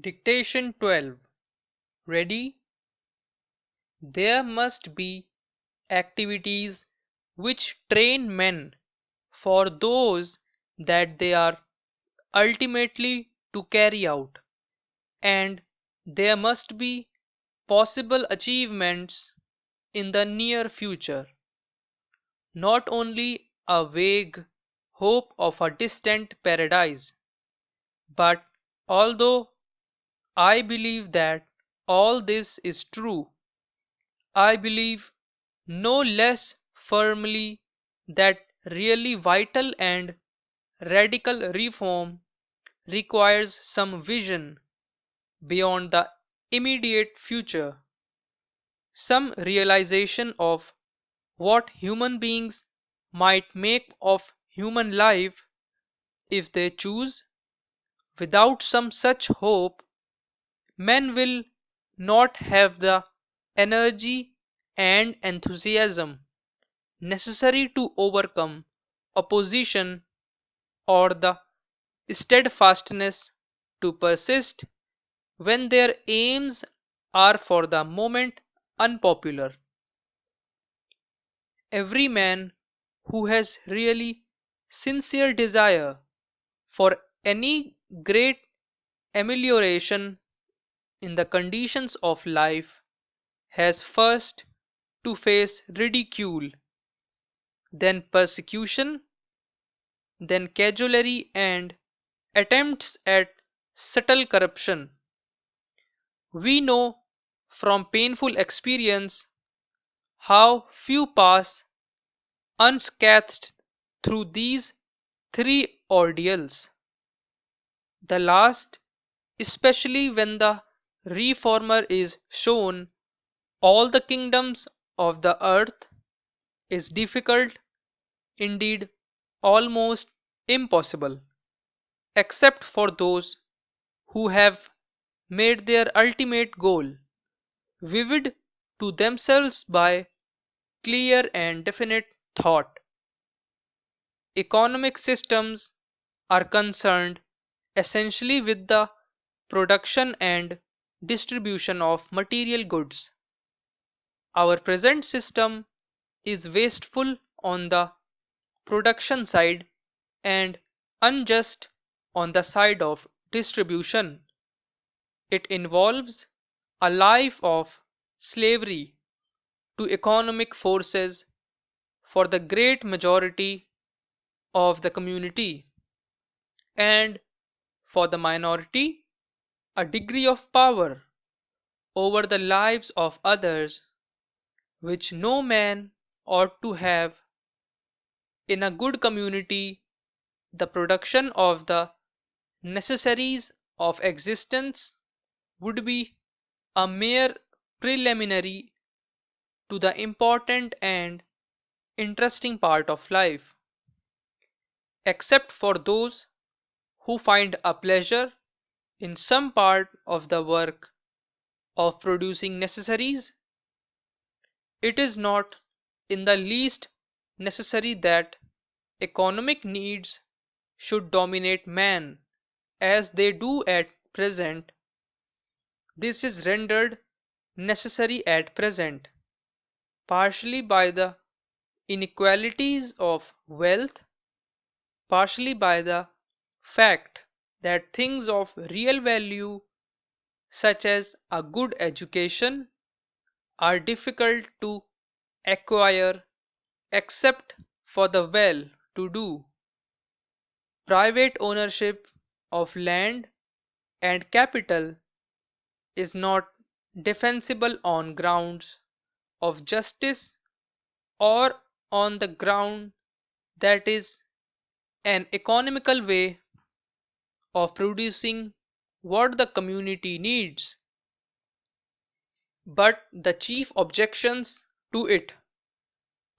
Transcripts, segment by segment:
Dictation 12. Ready? There must be activities which train men for those that they are ultimately to carry out, and there must be possible achievements in the near future, not only a vague hope of a distant paradise. But although I believe that all this is true, I believe no less firmly that really vital and radical reform requires some vision beyond the immediate future, some realization of what human beings might make of human life if they choose. Without some such hope, men will not have the energy and enthusiasm necessary to overcome opposition or the steadfastness to persist when their aims are for the moment unpopular. Every man who has really sincere desire for any great amelioration in the conditions of life has first to face ridicule, then persecution, then cajolery and attempts at subtle corruption. We know from painful experience how few pass unscathed through these three ordeals. The last, especially when the reformer is shown all the kingdoms of the earth, is difficult, indeed almost impossible, except for those who have made their ultimate goal vivid to themselves by clear and definite thought. Economic systems are concerned essentially with the production and distribution of material goods. Our present system is wasteful on the production side and unjust on the side of distribution. It involves a life of slavery to economic forces for the great majority of the community, and for the minority, a degree of power over the lives of others which no man ought to have. In a good community, the production of the necessaries of existence would be a mere preliminary to the important and interesting part of life, except for those who find a pleasure in some part of the work of producing necessaries. It is not in the least necessary that economic needs should dominate man as they do at present. This is rendered necessary at present partially by the inequalities of wealth, partially by the fact that things of real value, such as a good education, are difficult to acquire except for the well to do. Private ownership of land and capital is not defensible on grounds of justice or on the ground that is an economical way of producing what the community needs. But the chief objections to it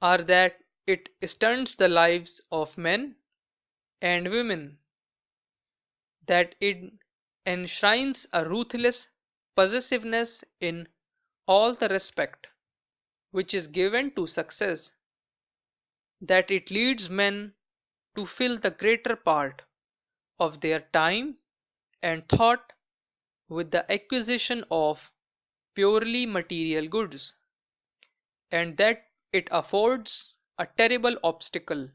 are that it stunts the lives of men and women, that it enshrines a ruthless possessiveness in all the respect which is given to success, that it leads men to fill the greater part of their time and thought with the acquisition of purely material goods, and that it affords a terrible obstacle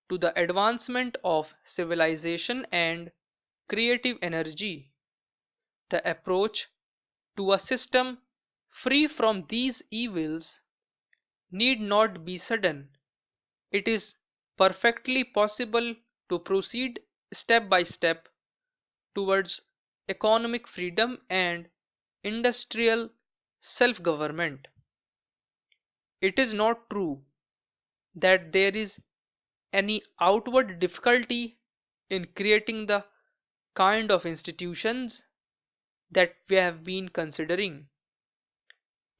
to the advancement of civilization and creative energy. The approach to a system free from these evils need not be sudden. It is perfectly possible to proceed step by step towards economic freedom and industrial self government. It is not true that there is any outward difficulty in creating the kind of institutions that we have been considering.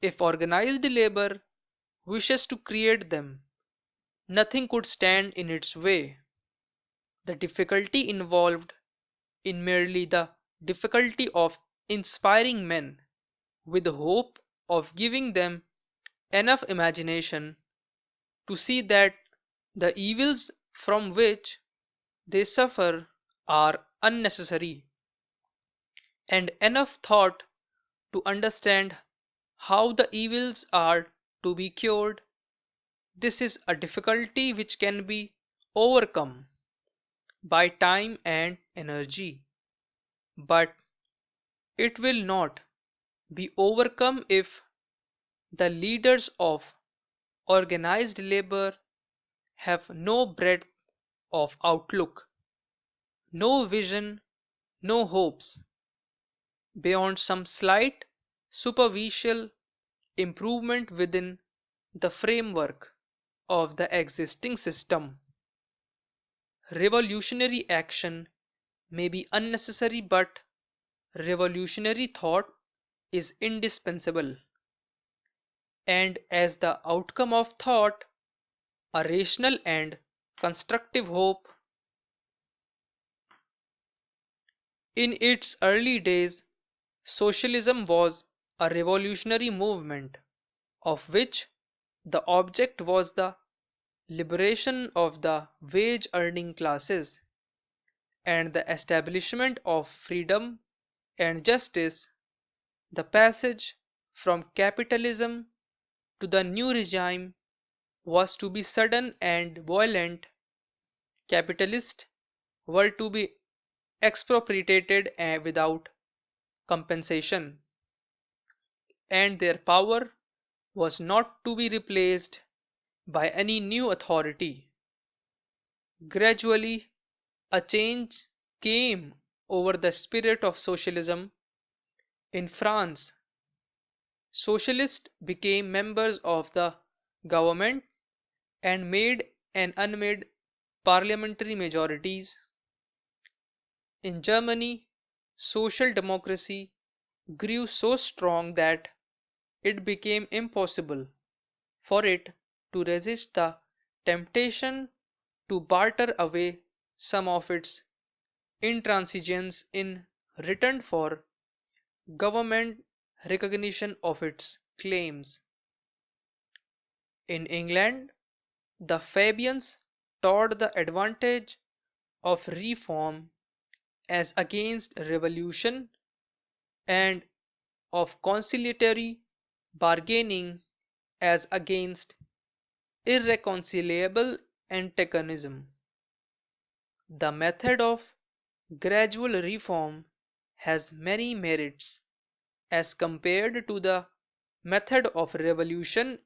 If organized labor wishes to create them, nothing could stand in its way. The difficulty involved in merely the difficulty of inspiring men with the hope of giving them enough imagination to see that the evils from which they suffer are unnecessary, and enough thought to understand how the evils are to be cured. This is a difficulty which can be overcome by time and energy, but it will not be overcome if the leaders of organized labor have no breadth of outlook, no vision, no hopes beyond some slight superficial improvement within the framework of the existing system. Revolutionary action may be unnecessary, but revolutionary thought is indispensable, and as the outcome of thought, a rational and constructive hope. In its early days, socialism was a revolutionary movement of which the object was the liberation of the wage earning classes and the establishment of freedom and justice. The passage from capitalism to the new regime was to be sudden and violent. Capitalists were to be expropriated without compensation, and their power was not to be replaced by any new authority. Gradually, a change came over the spirit of socialism. In France, socialists became members of the government and made and unmade parliamentary majorities. In Germany, social democracy grew so strong that it became impossible for it to resist the temptation to barter away some of its intransigence in return for government recognition of its claims. In England, the Fabians taught the advantage of reform as against revolution and of conciliatory bargaining as against irreconcilable antagonism. The method of gradual reform has many merits as compared to the method of revolution,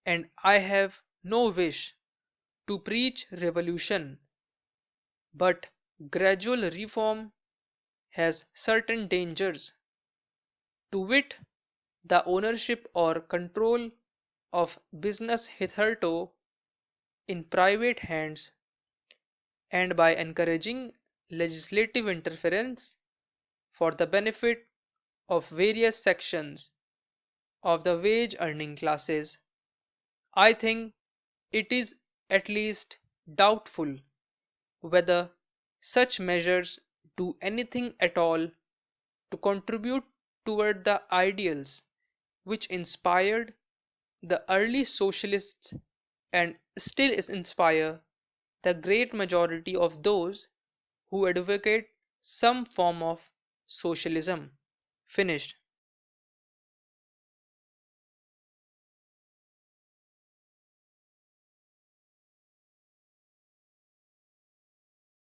and I have no wish to preach revolution, but gradual reform has certain dangers, to wit, the ownership or control of business hitherto in private hands, and by encouraging legislative interference for the benefit of various sections of the wage earning classes. I think it is at least doubtful whether such measures do anything at all to contribute toward the ideals which inspired the early socialists and still inspire the great majority of those who advocate some form of socialism. Finished.